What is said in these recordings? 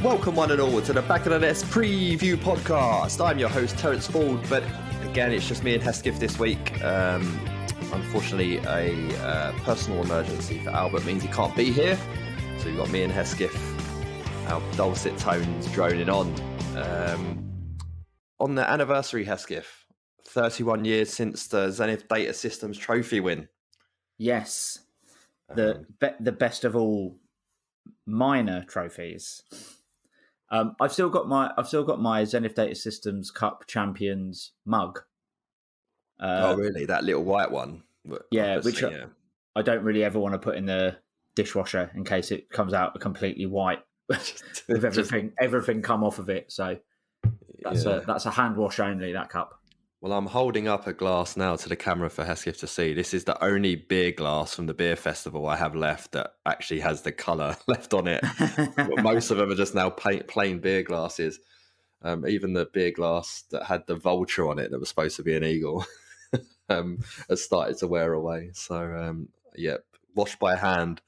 Welcome one and all to the Back of the Nest preview podcast. I'm your host Terence Ford, but again it's just me and Hesketh this week. Unfortunately a personal emergency for Albert means he can't be here, so you've got me and Hesketh, our dulcet tones droning on. On the anniversary, Hesketh, 31 years since the Zenith Data Systems trophy win. Yes, the best of all minor trophies. I've still got my Zenith Data Systems Cup Champions mug. Oh, really? That little white one? Yeah, which I don't really ever want to put in the dishwasher in case it comes out completely white with everything come off of it. So that's a hand wash only, that cup. Well, I'm holding up a glass now to the camera for Hesketh to see. This is the only beer glass from the beer festival I have left that actually has the colour left on it. Most of them are just now plain beer glasses. Even the beer glass that had the vulture on it that was supposed to be an eagle has started to wear away. So, washed by hand.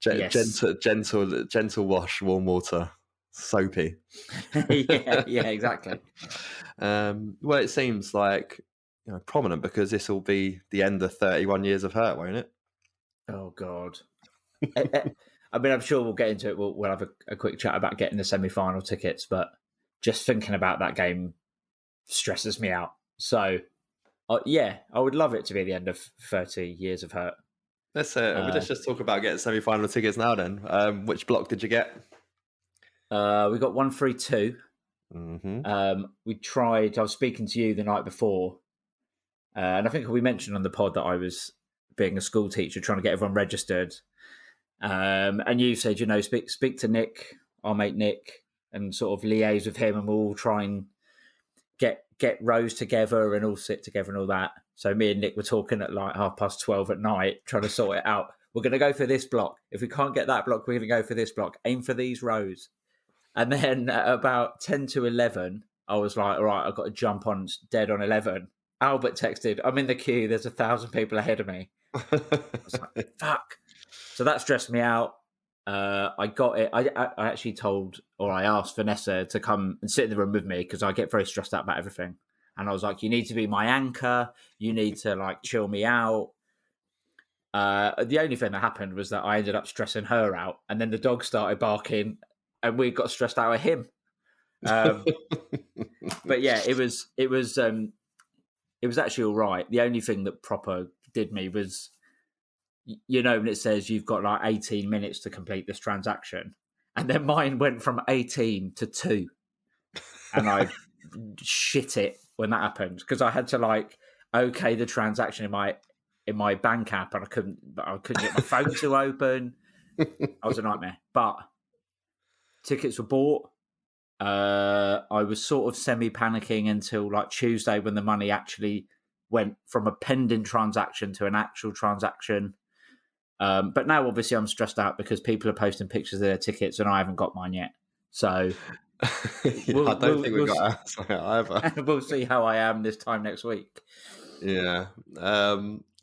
Gentle wash, warm water, soapy. yeah, exactly. Well, it seems like prominent because this will be the end of 31 years of Hurt, won't it? Oh God! I mean, I'm sure we'll get into it. We'll have a quick chat about getting the semi-final tickets, but just thinking about that game stresses me out. So, I would love it to be the end of 30 years of Hurt. Let's just talk about getting semi-final tickets now. Then, which block did you get? We got 1, 3, 2. Mm-hmm. We tried. I was speaking to you the night before, and I think we mentioned on the pod that I was being a school teacher trying to get everyone registered. And you said, speak to Nick, our mate Nick, and sort of liaise with him, and we'll all try and get rows together and all sit together and all that. So me and Nick were talking at like 12:30 at night, trying to sort it out. We're going to go for this block. If we can't get that block, we're going to go for this block. Aim for these rows. And then at about 10 to 11, I was like, all right, I've got to jump on dead on 11. Albert texted, I'm in the queue. There's 1,000 people ahead of me. I was like, fuck. So that stressed me out. I got it. I actually I asked Vanessa to come and sit in the room with me because I get very stressed out about everything. And I was like, you need to be my anchor. You need to like chill me out. The only thing that happened was that I ended up stressing her out. And then the dog started barking. And we got stressed out of him. But yeah, it was actually all right. The only thing that proper did me was, when it says you've got like 18 minutes to complete this transaction, and then mine went from 18 to 2, and I shit it when that happened because I had to okay the transaction in my bank app, and I couldn't get my phone to open. I was a nightmare, but. Tickets were bought. I was sort of semi-panicking until like Tuesday when the money actually went from a pending transaction to an actual transaction. But now obviously I'm stressed out because people are posting pictures of their tickets and I haven't got mine yet. So I don't think we've got ours either. We'll see how I am this time next week. Yeah.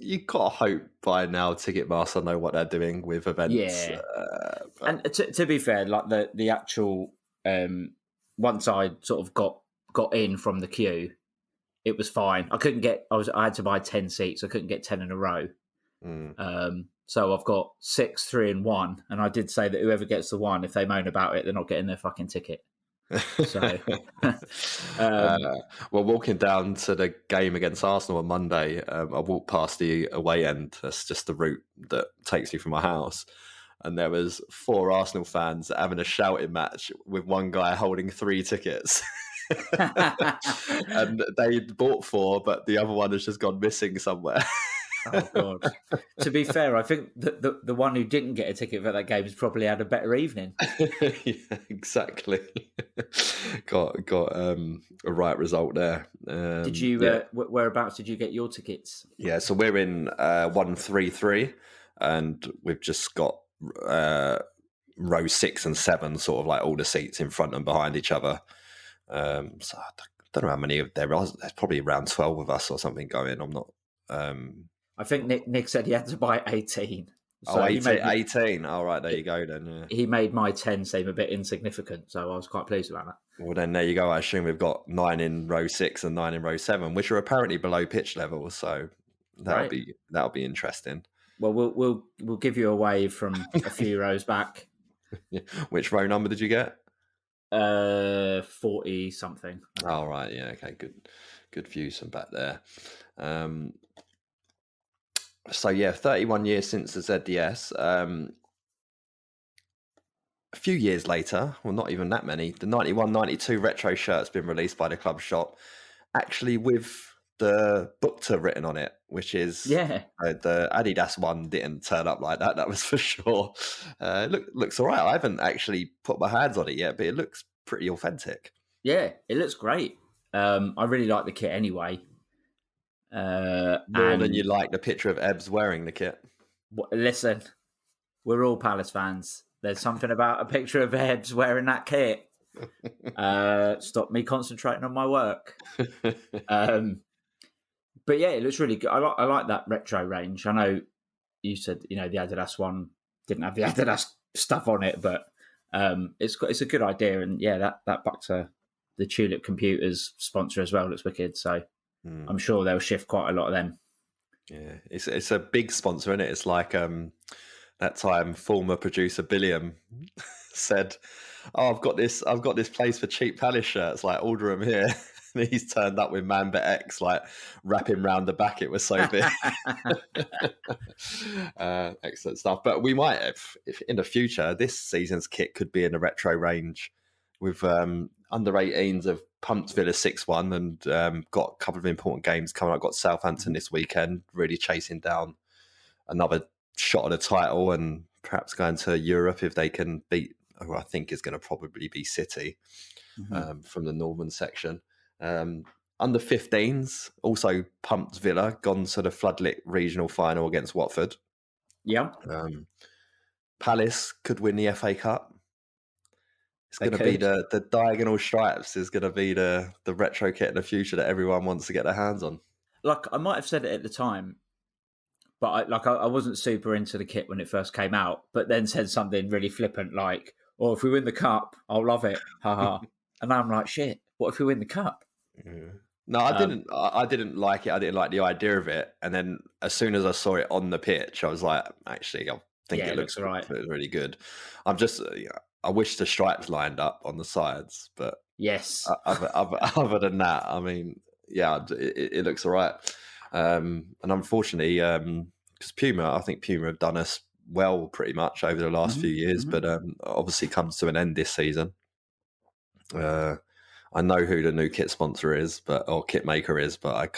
You got to hope by now Ticketmaster know what they're doing with events. Yeah. And to be fair, like the actual once I sort of got in from the queue, it was fine. I had to buy 10 seats. I couldn't get 10 in a row. So I've got 6, 3, and 1. And I did say that whoever gets the 1, if they moan about it, they're not getting their fucking ticket. So, well, walking down to the game against Arsenal on Monday, I walked past the away end. That's just the route that takes me from my house. And there was 4 Arsenal fans having a shouting match with one guy holding 3 tickets. And they bought 4, but the other one has just gone missing somewhere. Oh God! To be fair, I think the one who didn't get a ticket for that game has probably had a better evening. Yeah, exactly. Got a right result there. Did you? Whereabouts did you get your tickets? Yeah, so we're in 133, and we've just got row 6 and 7, sort of like all the seats in front and behind each other. So I don't know how many there are. There's probably around 12 of us or something going. I'm not. I think Nick said he had to buy 18. Oh, So 18. All right, there you go then. Yeah. he made my 10 seem a bit insignificant. So I was quite pleased about that. Well, then there you go. I assume we've got 9 in row 6 and 9 in row 7, which are apparently below pitch level. So that'll Great. be interesting. Well, we'll give you a wave from a few rows back. Which row number did you get? 40 something. Oh, right. Yeah. Okay. Good views from back there. So yeah, 31 years since the ZDS. A few years later, well, not even that many, the 91-92 retro shirt's been released by the club shop, actually with the Bukta written on it, which is the Adidas one didn't turn up like that. That was for sure. Looks all right. I haven't actually put my hands on it yet, but it looks pretty authentic. Yeah, it looks great. I really like the kit anyway. More than you like the picture of Ebbs wearing the kit. Listen, we're all Palace fans. There's something about a picture of Ebbs wearing that kit. Stop me concentrating on my work. But yeah, it looks really good. I like that retro range. I know you said the Adidas one didn't have the Adidas stuff on it, but it's a good idea. And yeah, that Bukta, the Tulip Computers sponsor as well, looks wicked. So I'm sure they'll shift quite a lot of them. Yeah, it's a big sponsor, isn't it? It's like that time former producer Billiam said, "Oh, I've got this place for cheap Palace shirts. Like, order them here." And he's turned up with Mamba X, like wrapping round the back. It was so big. Excellent stuff. But we might have, if in the future, this season's kit could be in the retro range. With under 18s have pumped Villa 6-1 and got a couple of important games coming up. Got Southampton this weekend, really chasing down another shot at the title and perhaps going to Europe if they can beat who I think is going to probably be City from the Northern section. Under 15s also pumped Villa, gone to the floodlit regional final against Watford. Yeah. Palace could win the FA Cup. It's going to be the diagonal stripes is going to be the retro kit in the future that everyone wants to get their hands on. Like, I might have said it at the time, but I wasn't super into the kit when it first came out, but then said something really flippant like, "Oh, if we win the cup, I'll love it." Haha. And I'm like, shit, what if we win the cup? Yeah. No, I didn't like it. I didn't like the idea of it. And then as soon as I saw it on the pitch, I was like, actually, I think it looks right. Really good. I'm just... I wish the stripes lined up on the sides, but yes. Other than that, I mean, yeah, it looks all right. And unfortunately, because I think Puma have done us well pretty much over the last few years, but obviously comes to an end this season. I know who the new kit sponsor is, or kit maker is, but I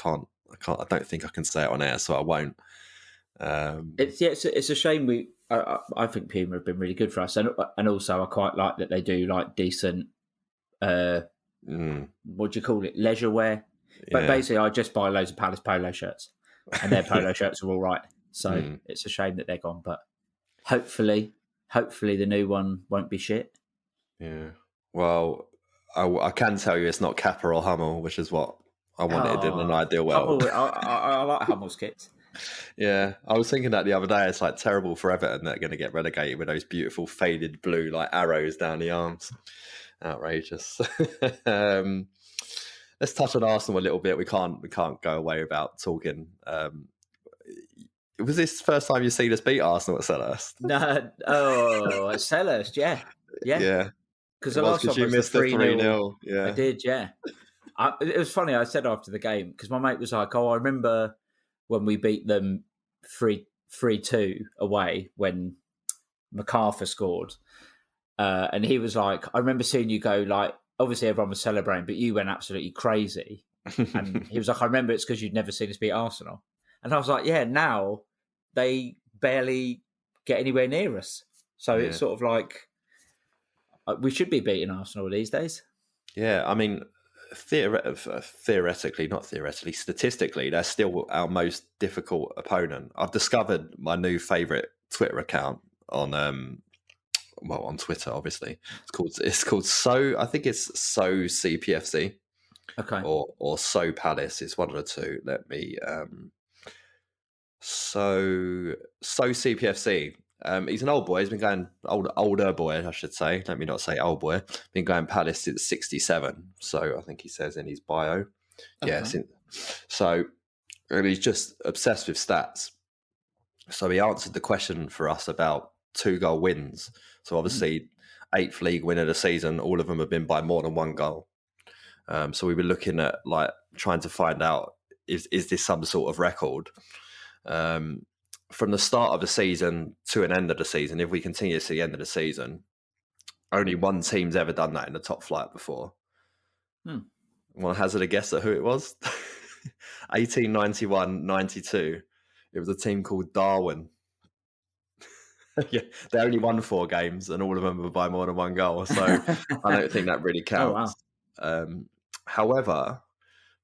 don't think I can say it on air, so I won't. It's a shame I think Puma have been really good for us, and also I quite like that they do like decent what do you call it, leisure wear. But basically, I just buy loads of Palace polo shirts, and their polo shirts are all right. So it's a shame that they're gone, but hopefully the new one won't be shit. Yeah. Well, I can tell you it's not Kappa or Hummel, which is what I wanted in an ideal world. I like Hummel's kits. Yeah, I was thinking that the other day. It's like terrible for Everton that are going to get relegated with those beautiful faded blue like arrows down the arms. Outrageous. Let's touch on Arsenal a little bit. We can't go away without talking. Was this the first time you seen us beat Arsenal at Selhurst? No, at Selhurst, yeah. Because the last time you missed the 3-0. Yeah, I did. Yeah, it was funny. I said after the game because my mate was like, "Oh, I remember when we beat them 3-2 away when MacArthur scored," and he was like, "I remember seeing you go like." Obviously, everyone was celebrating, but you went absolutely crazy. And he was like, "I remember it's because you'd never seen us beat Arsenal." And I was like, "Yeah, now they barely get anywhere near us." So it's sort of like we should be beating Arsenal these days. Yeah, I mean, theoretically, not theoretically, statistically, they're still our most difficult opponent. I've discovered my new favourite Twitter account on Twitter, obviously. It's called So. I think it's So CPFC. Okay. Or So Palace. It's one of the two. Let me So CPFC. He's an old boy. He's been going older boy, I should say. Let me not say old boy. Been going Palace since '67. So I think he says in his bio. Yes. Okay. So and he's just obsessed with stats. So he answered the question for us about 2-goal wins. So obviously, 8th league win of the season. All of them have been by more than 1 goal. So we were looking at like trying to find out is this some sort of record. From the start of the season to an end of the season, if we continue to the end of the season, only one team's ever done that in the top flight before. Want to hazard a guess at who it was? 1891-92. It was a team called Darwin. Yeah, they only won 4 games and all of them were by more than 1 goal. So I don't think that really counts. Oh, wow. However,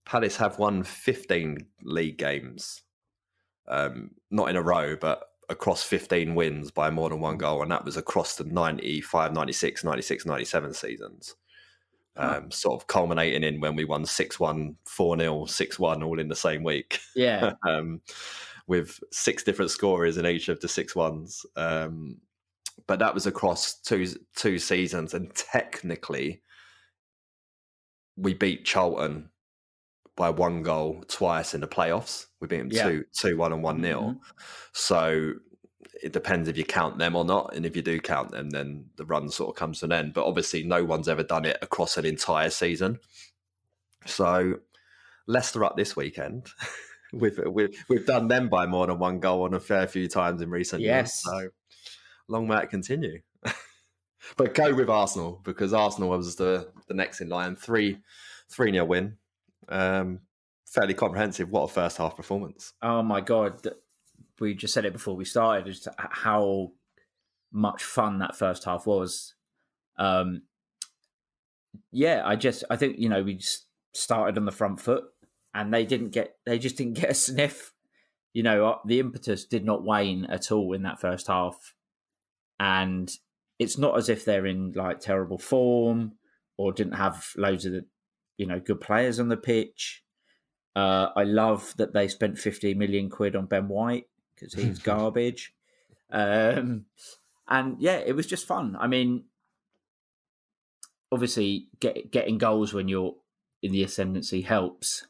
Palace have won 15 league games. Not in a row, but across 15 wins by more than 1 goal. And that was across the 95, 96, 96, 97 seasons. Sort of culminating in when we won 6-1, 4-0, 6-1 all in the same week. Yeah. With 6 different scorers in each of the 6-1s. But that was across two seasons. And technically, we beat Charlton by 1 goal twice in the playoffs. We beat them 2-1 and 1-0. Mm-hmm. So it depends if you count them or not. And if you do count them, then the run sort of comes to an end. But obviously, no one's ever done it across an entire season. So Leicester up this weekend. We've done them by more than 1 goal on a fair few times in recent years. So long may it continue. But go with Arsenal, because Arsenal was the next in line. 3-0 win. Fairly comprehensive. What a first half performance. Oh my God. We just said it before we started, just how much fun that first half was. I think, we just started on the front foot and they just didn't get a sniff. The impetus did not wane at all in that first half. And it's not as if they're in like terrible form or didn't have loads of good players on the pitch. I love that they spent 50 million quid on Ben White because he's garbage. And yeah, it was just fun. I mean, obviously getting goals when you're in the ascendancy helps.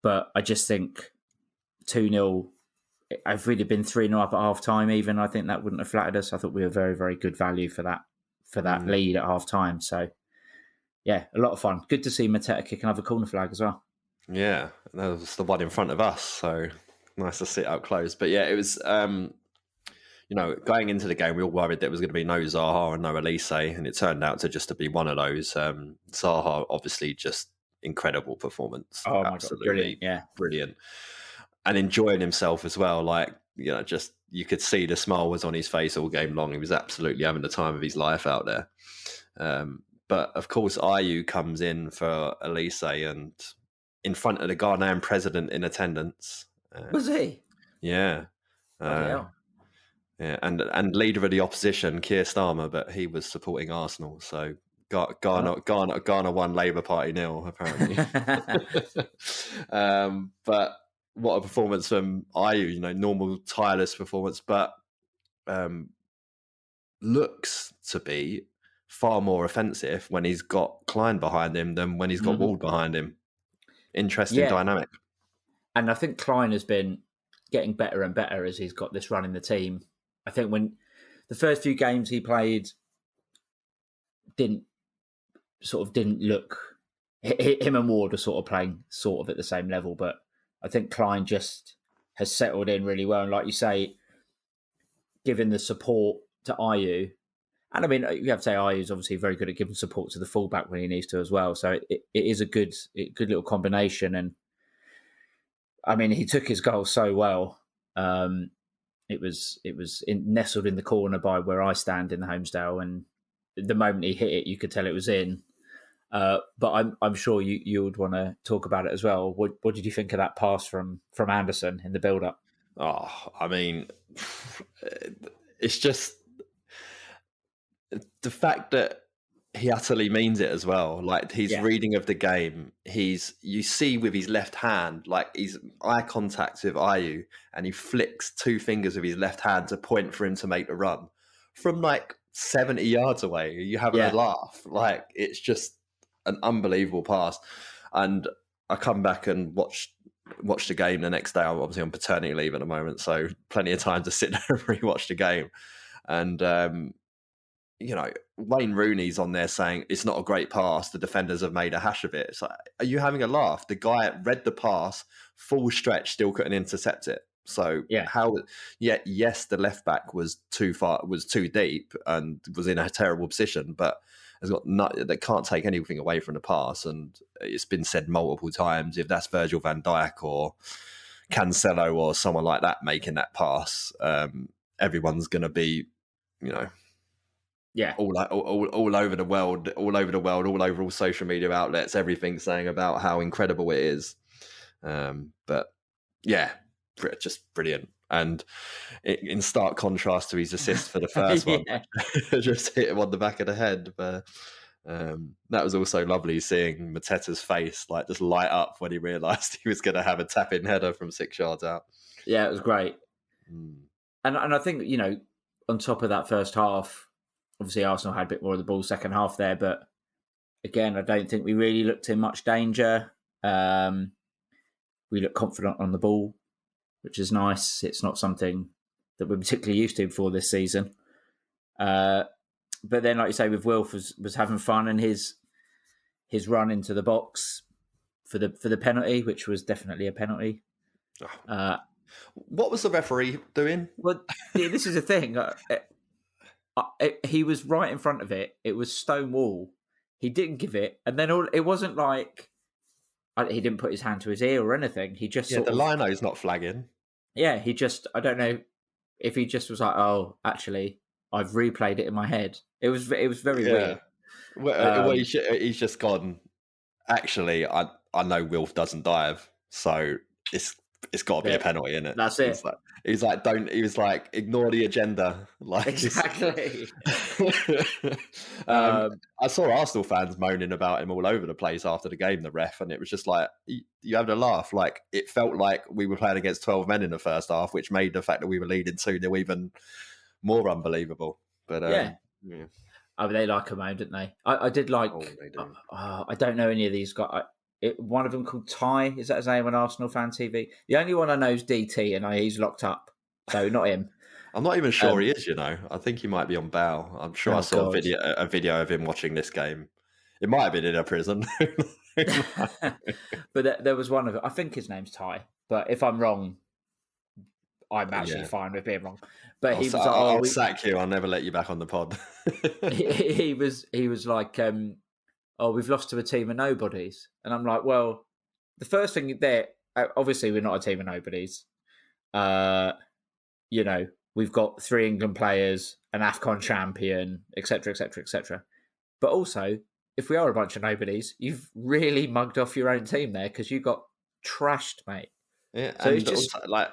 But I just think 2-0, I've really been 3-0 up at half time even. I think that wouldn't have flattered us. I thought we were very, very good value for that lead at half time. So yeah, a lot of fun. Good to see Mateta kick another corner flag as well. Yeah, that was the one in front of us. So nice to sit up close. But yeah, it was, going into the game, we all worried there was going to be no Zaha and no Elise. And it turned out to be one of those. Zaha, obviously, just incredible performance. Oh, my God. Brilliant. Yeah. Brilliant. And enjoying himself as well. Like, just you could see the smile was on his face all game long. He was absolutely having the time of his life out there. But of course, Ayew comes in for Elise and in front of the Ghanaian president in attendance. Was he? Yeah. Yeah, and leader of the opposition, Keir Starmer, but he was supporting Arsenal. So Ghana won, Labour Party 0, apparently. But what a performance from Ayew, normal, tireless performance, but looks to be far more offensive when he's got Klein behind him than when he's got Ward behind him. Interesting dynamic. And I think Klein has been getting better and better as he's got this run in the team. I think when the first few games he played didn't look, him and Ward are sort of playing sort of at the same level, but I think Klein just has settled in really well. And like you say, giving the support to Ayew, and I mean, you have to say Ayew is obviously very good at giving support to the fullback when he needs to as well. So it is a good little combination. And I mean, he took his goal so well. It was nestled in the corner by where I stand in the Homesdale, and the moment he hit it, you could tell it was in. But I'm sure you would want to talk about it as well. What did you think of that pass from Anderson in the build-up? Oh, I mean, it's just the fact that he utterly means it as well. Like his Yeah. reading of the game, you see with his left hand, like he's eye contact with Ayew, and he flicks two fingers with his left hand to point for him to make the run from like 70 yards away. You having a laugh? Like it's just an unbelievable pass. And I come back and watch the game the next day. I'm obviously on paternity leave at the moment, so plenty of time to sit there and rewatch the game. And Wayne Rooney's on there saying it's not a great pass. The defenders have made a hash of it. It's like, are you having a laugh? The guy read the pass, full stretch, still couldn't intercept it. So yes, the left back was too deep and was in a terrible position, but they can't take anything away from the pass. And it's been said multiple times, if that's Virgil van Dijk or Cancelo or someone like that making that pass, everyone's going to be, all over the world, all over all social media outlets, everything saying about how incredible it is. But yeah, just brilliant. And in stark contrast to his assist for the first one, just hit him on the back of the head. But that was also lovely seeing Mateta's face like just light up when he realised he was going to have a tap-in header from 6 yards out. Yeah, it was great. And I think, on top of that first half, obviously Arsenal had a bit more of the ball second half there, but again, I don't think we really looked in much danger. We looked confident on the ball, which is nice. It's not something that we're particularly used to before this season. But then, like you say, with Wilf was having fun, and his run into the box for the penalty, which was definitely a penalty. What was the referee doing? Well, this is the thing. He was right in front of it. It was stone wall. He didn't give it, and then it wasn't like he didn't put his hand to his ear or anything. He just the lino's not flagging. Yeah, he just, I don't know if he just was like, oh, actually, I've replayed it in my head. It was very weird. Well, he's just gone, actually, I know Wilf doesn't dive, so it's got to be a penalty, isn't it? That's it. He was like, ignore the agenda. Like exactly. I saw Arsenal fans moaning about him all over the place after the game, the ref, and it was just like, you having a laugh. Like, it felt like we were playing against 12 men in the first half, which made the fact that we were leading 2-0 even more unbelievable. But yeah. Oh, they like a moan, didn't they? I did like. Oh, they do. I don't know any of these guys. One of them called Ty. Is that his name on Arsenal Fan TV? The only one I know is DT, and he's locked up, so not him. I'm not even sure he is. I think he might be on bail. I'm sure I saw a video of him watching this game. It might have been in a prison. But there was one of it. I think his name's Ty. But if I'm wrong, I'm actually fine with being wrong. But I'll sack you. I'll never let you back on the pod. he was like, we've lost to a team of nobodies. And I'm like, well, the first thing there, obviously we're not a team of nobodies. We've got 3 England players, an AFCON champion, etc., etc., etc. But also, if we are a bunch of nobodies, you've really mugged off your own team there because you got trashed, mate. Yeah, so it's just also, like,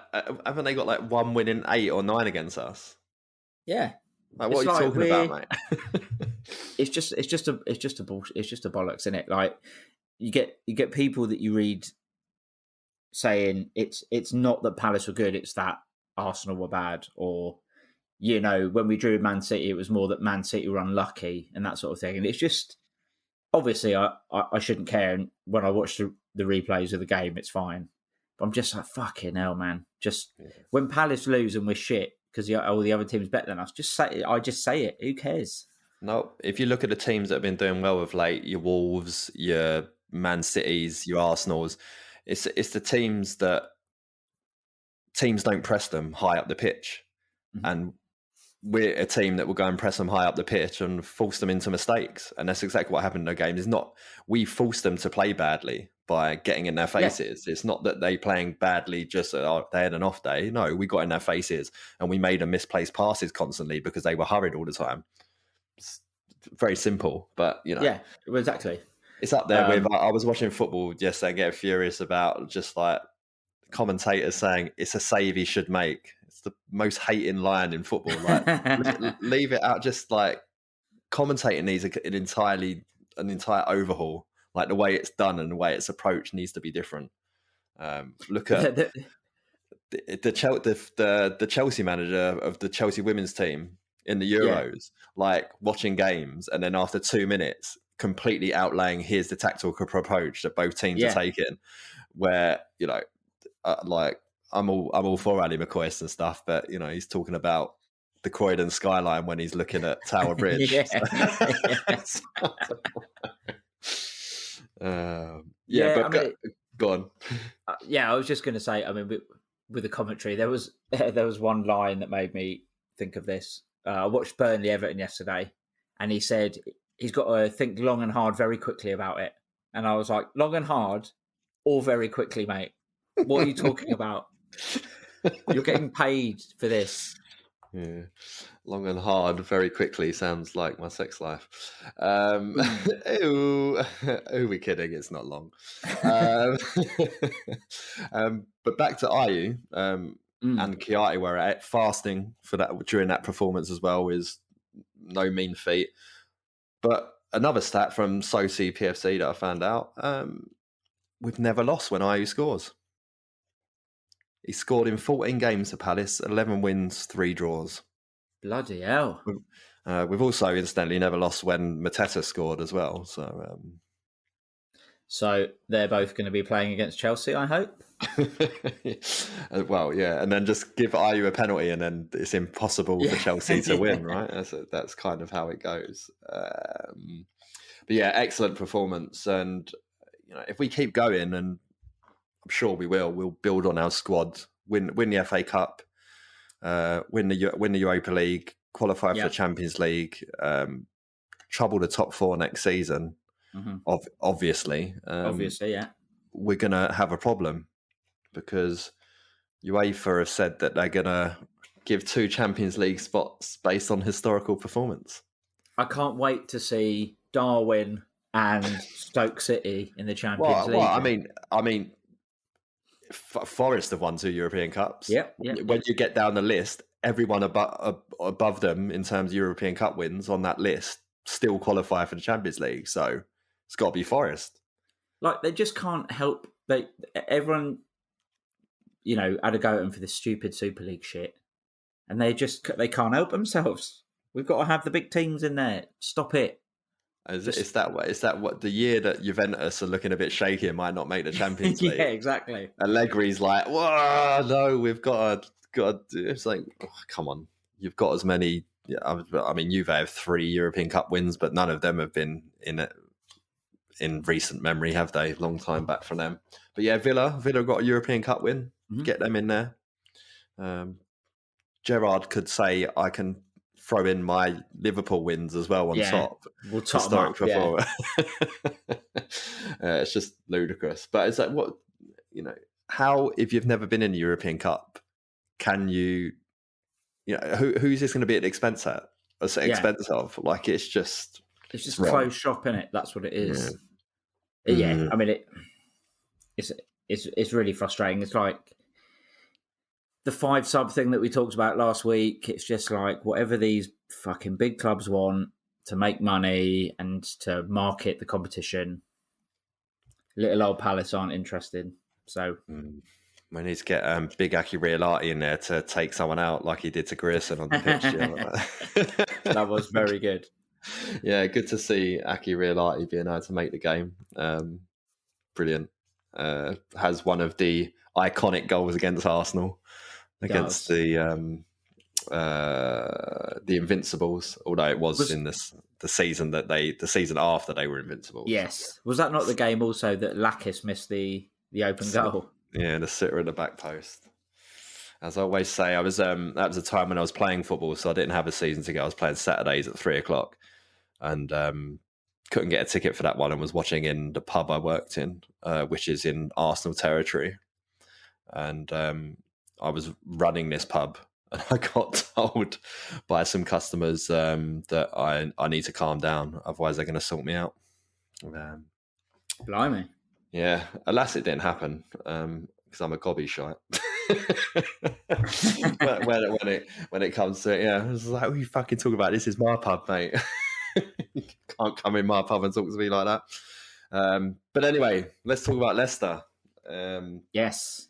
haven't they got like 1 win in 8 or 9 against us? Yeah. Like, what are you talking about, mate? It's just a bollocks, isn't it? Like, you get people that you read saying it's not that Palace were good, it's that Arsenal were bad, or when we drew Man City, it was more that Man City were unlucky and that sort of thing. And it's just, obviously, I shouldn't care. And when I watch the replays of the game, it's fine. But I'm just like, fucking hell, man. Just when Palace lose and we're shit because all the other team's better than us, just say it. Who cares? No, if you look at the teams that have been doing well of late, your Wolves, your Man Cities, your Arsenals, it's the teams don't press them high up the pitch. Mm-hmm. And we're a team that will go and press them high up the pitch and force them into mistakes. And that's exactly what happened in the game. We forced them to play badly by getting in their faces. Yeah. It's not that they playing badly just they had an off day. No, we got in their faces and we made them misplaced passes constantly because they were hurried all the time. It's very simple, but yeah, exactly. It's up there with. I was watching football yesterday and getting furious about just like commentators saying it's a save he should make. It's the most hating line in football. Like, leave it out. Just like commentating needs an entire overhaul. Like the way it's done and the way it's approached needs to be different. Look at the Chelsea manager of the Chelsea women's team in the Euros, like watching games, and then after 2 minutes, completely outlaying here's the tactical approach that both teams are taking. Where like I'm all for Ali McCoist and stuff, but he's talking about the Croydon skyline when he's looking at Tower Bridge. Go on. I was just going to say, I mean, with the commentary, there was one line that made me think of this. I watched Burnley Everton yesterday, and he said he's got to think long and hard very quickly about it. And I was like, long and hard or very quickly, mate? What are you talking about? You're getting paid for this. Yeah. Long and hard very quickly sounds like my sex life. Who are we kidding? It's not long. But back to Ayew and Kiati, where fasting for that during that performance as well is no mean feat. But another stat from Soci PFC that I found out, we've never lost when Ayew scores. He scored in 14 games for Palace, 11 wins, 3 draws. Bloody hell. We've also incidentally never lost when Mateta scored as well. So they're both going to be playing against Chelsea, I hope. Well, yeah, and then just give Ayew a penalty, and then it's impossible for Chelsea to win, right? That's kind of how it goes. But yeah, excellent performance, and if we keep going, and I'm sure we'll build on our squad, win the FA Cup, win the Europa League, qualify for the Champions League, trouble the top 4 next season. Obviously, we're going to have a problem because UEFA have said that they're going to give 2 Champions League spots based on historical performance. I can't wait to see Darwin and Stoke City in the Champions League. Well, I mean, Forest have won 2 European Cups. When you get down the list, everyone above them in terms of European Cup wins on that list still qualify for the Champions League. So it's got to be Forest. Like, they just can't help. Everyone, had a go at them for this stupid Super League shit, and they can't help themselves. We've got to have the big teams in there. Stop it. Is that what the year that Juventus are looking a bit shaky and might not make the Champions League? Yeah, exactly. Allegri's like, whoa, no, we've got to. It's like, come on, you've got as many. I mean, Juve have 3 European Cup wins, but none of them have been in recent memory, have they? Long time back from them. But yeah, Villa got a European Cup win. Get them in there. Gerrard could say, I can throw in my Liverpool wins as well on top. We'll top them up, it's just ludicrous. But it's like, what, how, if you've never been in a European Cup, can you, who's this going to be at the expense of? Like, it's just closed shop, innit? That's what it is. Yeah. I mean, it's really frustrating. It's like the 5-sub thing that we talked about last week. It's just like whatever these fucking big clubs want to make money and to market the competition, little old Palace aren't interested. So we need to get big Aki Riolati in there to take someone out like he did to Grierson on the pitch. That was very good. Yeah, good to see Aki Riolati being able to make the game. Brilliant. Has one of the iconic goals against Arsenal, against the Invincibles, although it was in the season after they were Invincibles. Yes. Was that not the game also that Lakis missed the open goal? Yeah, the sitter at the back post. As I always say, I was that was a time when I was playing football, so I didn't have a season ticket. I was playing Saturdays at 3:00, and couldn't get a ticket for that one, and was watching in the pub I worked in, which is in Arsenal territory. And I was running this pub, and I got told by some customers that I need to calm down, otherwise they're going to sort me out. Blimey. Yeah, alas, it didn't happen because I'm a gobby shite. But when it comes to it, I was like, "What are you fucking talking about? This is my pub, mate." You can't come in my pub and talk to me like that. But anyway, let's talk about Leicester. Yes.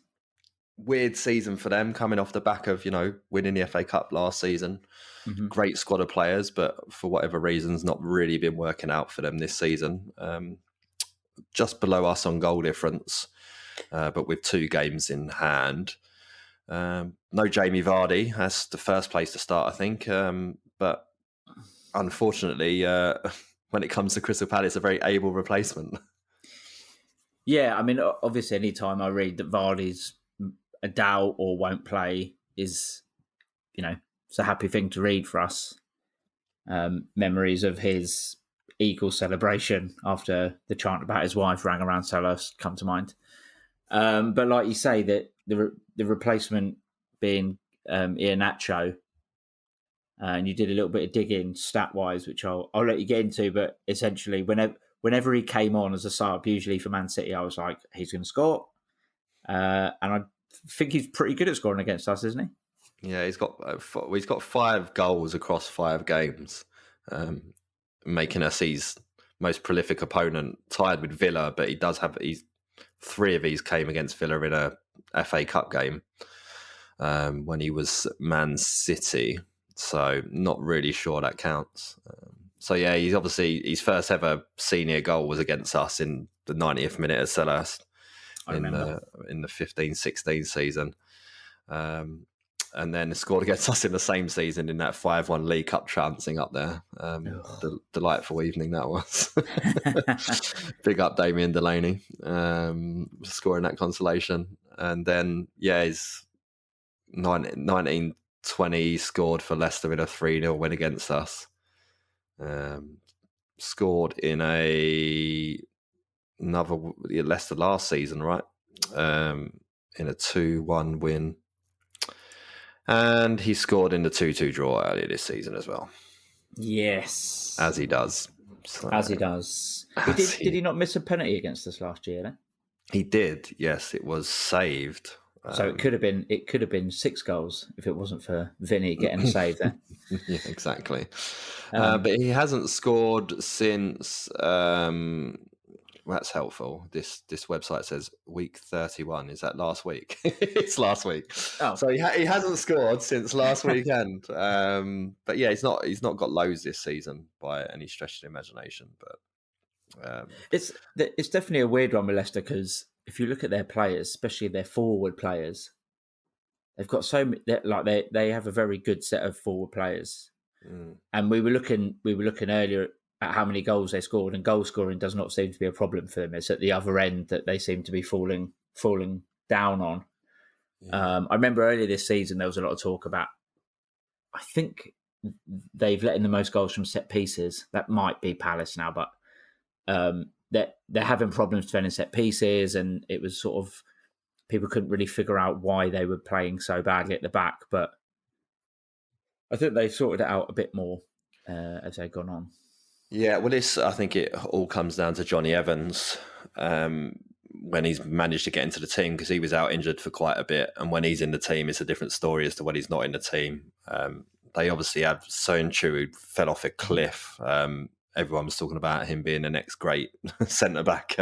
Weird season for them, coming off the back of, winning the FA Cup last season. Mm-hmm. Great squad of players, but for whatever reasons, not really been working out for them this season. Just below us on goal difference, but with 2 games in hand. No Jamie Vardy. That's the first place to start, I think. But unfortunately, when it comes to Crystal Palace, a very able replacement. Yeah, I mean, obviously, any time I read that Vardy's a doubt or won't play is, it's a happy thing to read for us. Memories of his Eagles celebration after the chant about his wife rang around Selhurst come to mind. But like you say, that the replacement being Iheanacho, and you did a little bit of digging stat-wise, which I'll let you get into, but essentially whenever he came on as a sub, usually for Man City, I was like, he's going to score. And I think he's pretty good at scoring against us, isn't he? Yeah, he's got 5 goals across 5 games, making us his most prolific opponent, tied with Villa. But he does have 3 of these came against Villa in a FA Cup game when he was Man City. So not really sure that counts. So yeah, he's obviously his first ever senior goal was against us in the 90th minute at Selhurst in the 15-16 season. And then scored against us in the same season in that 5-1 League Cup trouncing up there. Delightful evening that was. Big up Damien Delaney, scoring that consolation. And then, his 1920 scored for Leicester in a 3-0 win against us. Scored in another Leicester last season, right? In a 2-1 win. And he scored in the 2-2 draw earlier this season as well. Yes. As he does. As he does. Did he not miss a penalty against us last year then? He did, yes. It was saved. So it could have been 6 goals if it wasn't for Vinny getting a save there. Yeah, exactly. But he hasn't scored since... that's helpful. This website says week 31. Is that last week? It's last week. Oh. So he hasn't scored since last weekend. But yeah, he's not got loads this season by any stretch of the imagination. But it's definitely a weird one with Leicester, because if you look at their players, especially their forward players, they've got they have a very good set of forward players. And we were looking earlier at how many goals they scored, and goal scoring does not seem to be a problem for them. It's at the other end that they seem to be falling down on. Yeah. I remember earlier this season there was a lot of talk about, I think they've let in the most goals from set pieces. That might be Palace now, but they're having problems defending set pieces, and it was sort of, people couldn't really figure out why they were playing so badly at the back. But I think they've sorted it out a bit more as they've gone on. Yeah, well, I think it all comes down to Johnny Evans when he's managed to get into the team, because he was out injured for quite a bit. And when he's in the team, it's a different story as to when he's not in the team. They obviously have Soyuncu, who fell off a cliff. Everyone was talking about him being the next great centre-back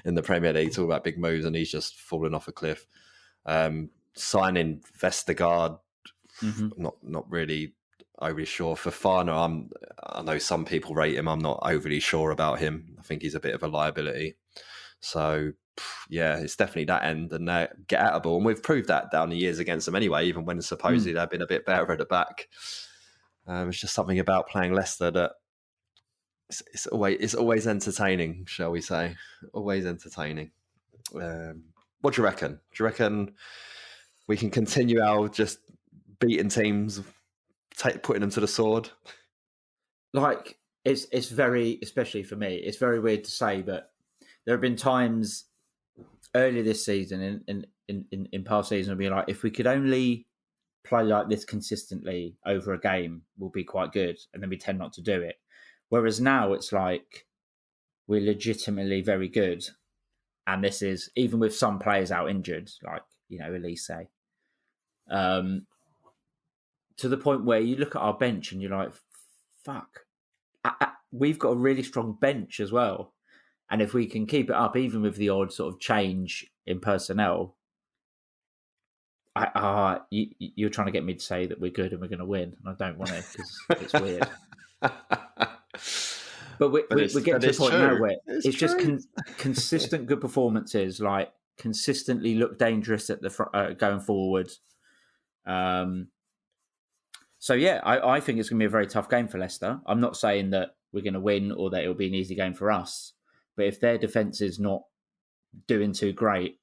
in the Premier League, talking about big moves, and he's just fallen off a cliff. Signing Vestergaard, not really overly sure. Fofana, I know some people rate him. I'm not overly sure about him. I think he's a bit of a liability. So, yeah, it's definitely that end, and they get outable. And we've proved that down the years against them anyway, even when supposedly they've been a bit better at the back. It's just something about playing Leicester that it's always entertaining, shall we say. Always entertaining. What do you reckon? Do you reckon we can continue our just beating teams, putting them to the sword? Like, it's very, especially for me, it's very weird to say, but there have been times earlier this season, in past seasons, I'll be like, if we could only play like this consistently over a game, we'll be quite good, and then we tend not to do it. Whereas now it's like we're legitimately very good, and this is even with some players out injured, like Elise, to the point where you look at our bench and you're like, fuck. we've got a really strong bench as well. And if we can keep it up, even with the odd sort of change in personnel, you're trying to get me to say that we're good and we're going to win, and I don't want to because it's weird. But we're getting to a point now where it's just consistent good performances, like consistently look dangerous at the going forward. So yeah, I think it's going to be a very tough game for Leicester. I'm not saying that we're going to win or that it'll be an easy game for us, but if their defence is not doing too great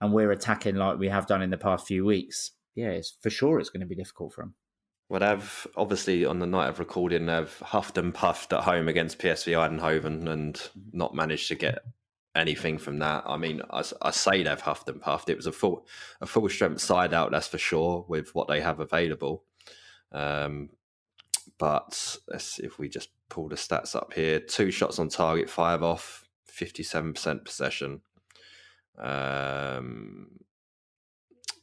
and we're attacking like we have done in the past few weeks, yeah, it's going to be difficult for them. Well, they've obviously on the night of recording, they've huffed and puffed at home against PSV Eindhoven and not managed to get anything from that. I mean, I say they've huffed and puffed. It was a full strength side out, that's for sure, with what they have available. But let's see if we just pull the stats up here. 2 shots on target, 5 off, 57% possession.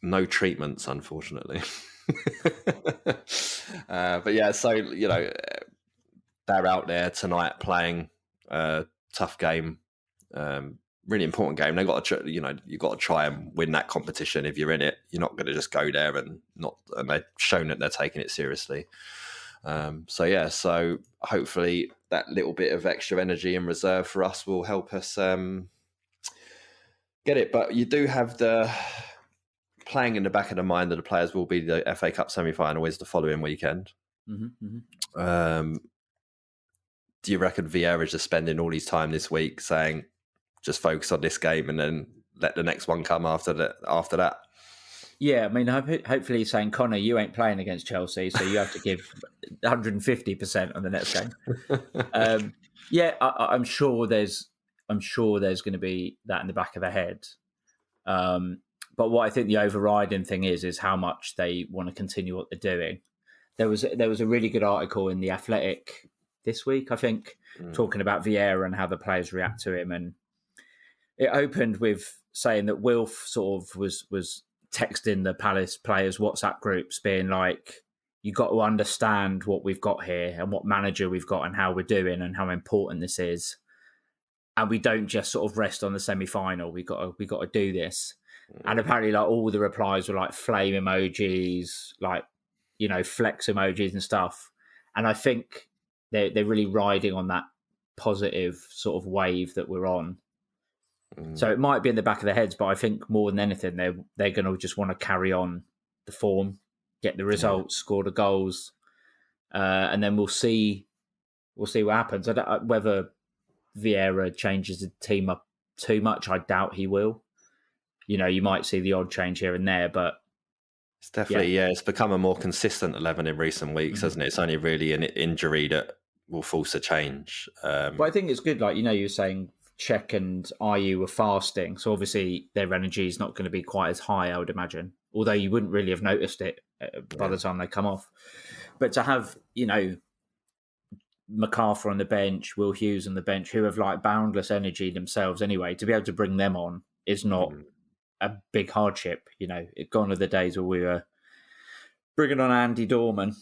No treatments, unfortunately. But yeah, so they're out there tonight playing a tough game, really important game. They got to, you got to try and win that competition if you're in it. You're not going to just go there and they've shown that they're taking it seriously. So hopefully that little bit of extra energy in reserve for us will help us get it. But you do have the playing in the back of the mind that the players will be the FA Cup semi-final is the following weekend. Do you reckon Vieira's just spending all his time this week saying, just focus on this game and then let the next one come after that? Yeah, I mean, hopefully he's saying, Connor, you ain't playing against Chelsea, so you have to give 150% on the next game. I'm sure there's going to be that in the back of the head. But what I think the overriding thing is how much they want to continue what they're doing. There was a really good article in The Athletic this week, I think, talking about Vieira and how the players react to him. And it opened with saying that Wilf sort of was texting the Palace players' WhatsApp groups being like, you got to understand what we've got here and what manager we've got and how we're doing and how important this is. And we don't just sort of rest on the semi-final. We got to do this. And apparently, like, all the replies were like flame emojis, like, flex emojis and stuff. And I think they're really riding on that positive sort of wave that we're on. So it might be in the back of their heads, but I think more than anything, they're going to just want to carry on the form, get the results, score the goals, and then we'll see what happens. Whether Vieira changes the team up too much, I doubt he will. You might see the odd change here and there, but it's definitely it's become a more consistent 11 in recent weeks, hasn't it? It's only really an injury that will force a change. But I think it's good, like you were saying, Czech and Ayew were fasting, so obviously their energy is not going to be quite as high, I would imagine. Although you wouldn't really have noticed it by the time they come off. But to have MacArthur on the bench, Will Hughes on the bench, who have like boundless energy themselves anyway, to be able to bring them on is not a big hardship. It gone are the days where we were bringing on Andy Dorman,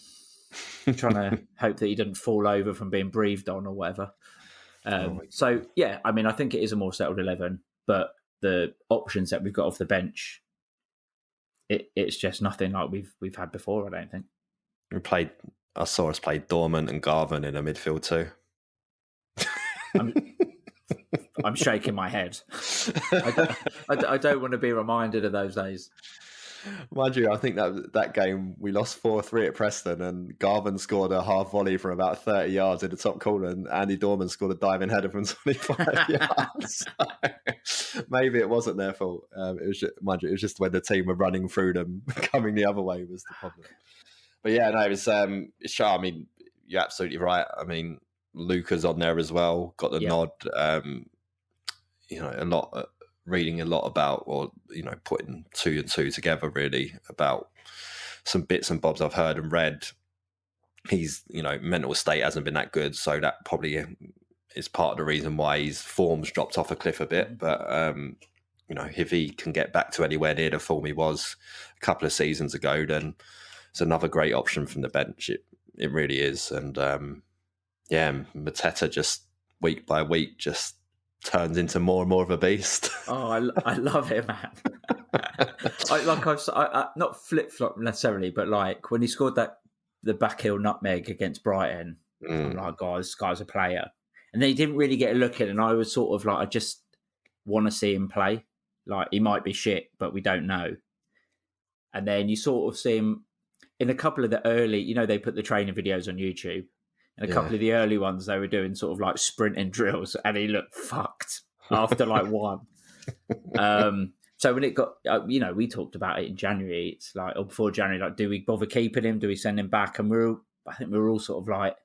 trying to hope that he didn't fall over from being breathed on or whatever. I think it is a more settled 11, but the options that we've got off the bench, it's just nothing like we've had before, I don't think. I saw us play Dorman and Garvin in the midfield too. I'm shaking my head. I don't want to be reminded of those days. Mind you, I think that game we lost 4-3 at Preston, and Garvin scored a half volley from about 30 yards in the top corner, and Andy Dorman scored a diving header from 25 yards. So maybe it wasn't their fault. It was just when the team were running through them, coming the other way was the problem. But yeah, no, it's sure. I mean, you're absolutely right. I mean, Luca's on there as well, got the nod. Reading a lot about, or putting 2 and 2 together, really, about some bits and bobs I've heard and read. He's mental state hasn't been that good, so that probably is part of the reason why his form's dropped off a cliff a bit. But if he can get back to anywhere near the form he was a couple of seasons ago, then it's another great option from the bench. It really is, and Yeah, Mateta just week by week just turns into more and more of a beast. Oh, I love it, man. I not flip flop necessarily, but like when he scored the back heel nutmeg against Brighton, I'm like, God, this guy's a player. And then he didn't really get a look in, and I was sort of like, I just want to see him play. Like, he might be shit, but we don't know. And then you sort of see him in a couple of the early, they put the training videos on YouTube. And a couple of the early ones, they were doing sort of like sprinting drills, and he looked fucked after like one. So when it got, we talked about it in January. It's like, or before January, like, do we bother keeping him? Do we send him back? And I think we were all sort of like,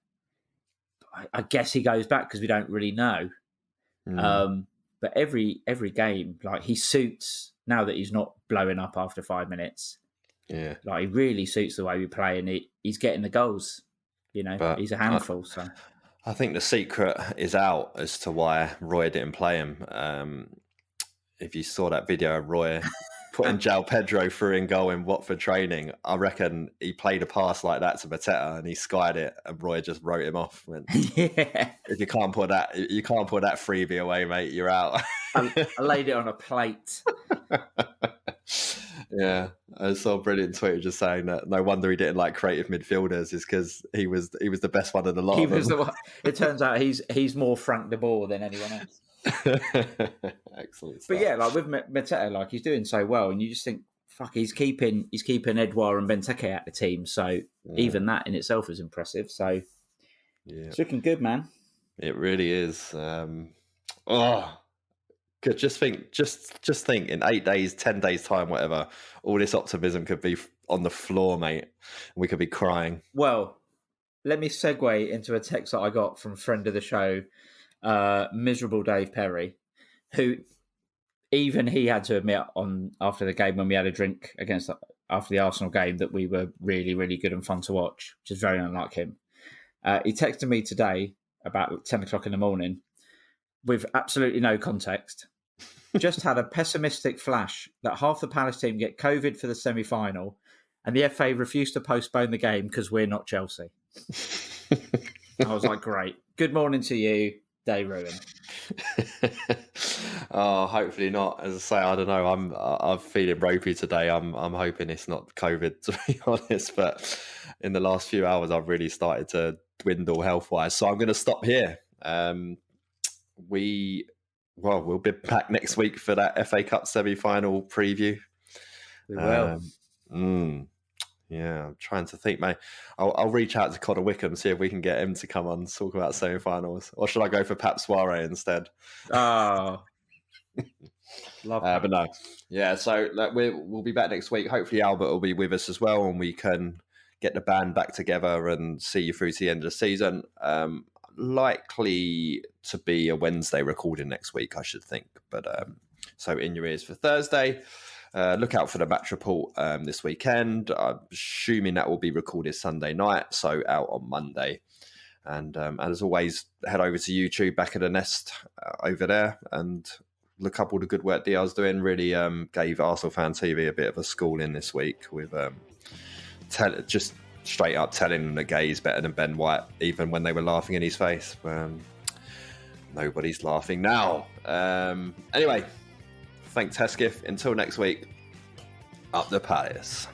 I guess he goes back because we don't really know. But every game, like, he suits now that he's not blowing up after 5 minutes. Yeah, like, he really suits the way we play, and he's getting the goals. But he's a handful. So I think the secret is out as to why Roy didn't play him. If you saw that video of Roy putting João Pedro through in goal in Watford training, I reckon he played a pass like that to Mateta and he skied it, and Roy just wrote him off. If you can't put that freebie away, mate, you're out. I laid it on a plate. Yeah, I saw a brilliant tweet just saying that no wonder he didn't like creative midfielders, is because he was the best one in the lot. He was the one. It turns out he's more Frank de Boer than anyone else. Excellent stuff. But yeah, like with Mateta, like, he's doing so well, and you just think, fuck, he's keeping Edouard and Benteke at the team. So even that in itself is impressive. So it's looking good, man. It really is. Just think in 8 days, 10 days time, whatever, all this optimism could be on the floor, mate. We could be crying. Well, let me segue into a text that I got from friend of the show, miserable Dave Perry, who even he had to admit after the game when we had a drink after the Arsenal game that we were really, really good and fun to watch, which is very unlike him. He texted me today about 10 o'clock in the morning with absolutely no context. Just had a pessimistic flash that half the Palace team get COVID for the semi-final, and the FA refused to postpone the game because we're not Chelsea. I was like, great. Good morning to you, day ruin. Oh, hopefully not. As I say, I don't know. I'm feeling ropey today. I'm hoping it's not COVID, to be honest. But in the last few hours, I've really started to dwindle health-wise. So I'm going to stop here. We'll be back next week for that FA Cup semi-final preview. We will. Yeah, I'm trying to think, mate. I'll reach out to Conor Wickham, see if we can get him to come on and talk about semi-finals. Or should I go for Pap Soiree instead? Oh, love that. But no. Yeah, so we'll be back next week. Hopefully Albert will be with us as well, and we can get the band back together and see you through to the end of the season. Likely to be a Wednesday recording next week, I should think. But so in your ears for Thursday. Look out for the match report this weekend. I'm assuming that will be recorded Sunday night, so out on Monday. And as always, head over to YouTube, Back of the Nest over there, and look up all the good work Dia's doing. Really gave Arsenal Fan TV a bit of a schooling this week with just straight up telling them that Gay's better than Ben White, even when they were laughing in his face. Nobody's laughing now. Anyway, thanks, Hesketh. Until next week, up the Palace.